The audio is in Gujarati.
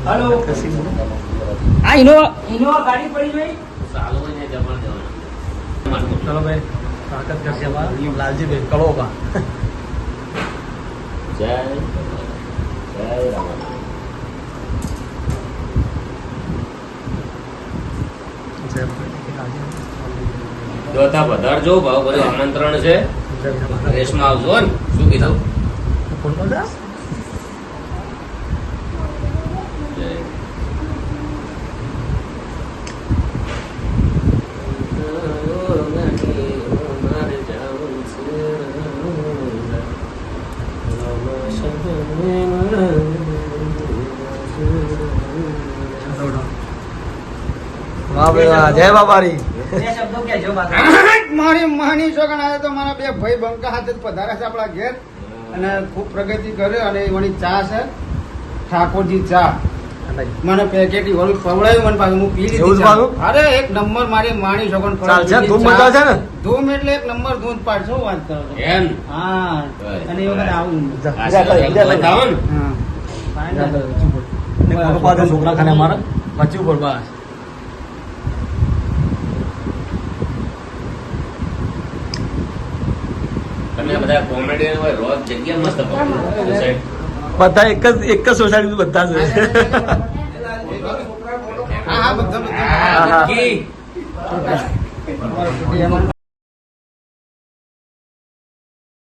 हेलो આ ઇનોવા ગાડી પડી ગઈ ચાલો ને જમણ દેવાનું चलो भाई स्वागत करते हैं हमारा लालजी भाई कड़ो का જય જય રામ જોતા વધારજો ભાવ બધું આમંત્રણ છે રેસમાં આવજો ને શું કીધું જય. वाह भाई वाह जय बाबारी બે શબ્દો કહેજો બાકી મારી માની છોકરા આવ્યા તો મારા બે ભાઈ બંકા હાથે જ પધાર્યા છે આપણા ઘેર અને ખૂબ પ્રગતિ કર્યો અને વળી ચા છે ઠાકોરજી ચા મને પેકેટ વાળું ખવડાવ્યું મને પાછું હું પી એવું જ લીધી પાછું? ચા. અરે એક નંબર મારી માણી છોકરા ચાલશે ધૂમ મજા છે ને ધૂમ એટલે એક નંબર ધૂમ પાડશો વાત કરો છો. એમ હા અને એ વખત આવું બતાવો ને હા છોકરા ખાને અમારા બચ્યું પર બસ તમે બધા કોમેડિયન હોય રોજ જગ્યા મસ્ત પકડી બધા એક જ સોસાયટી બધા છે હા હા બધા હા, હા. કી. બધા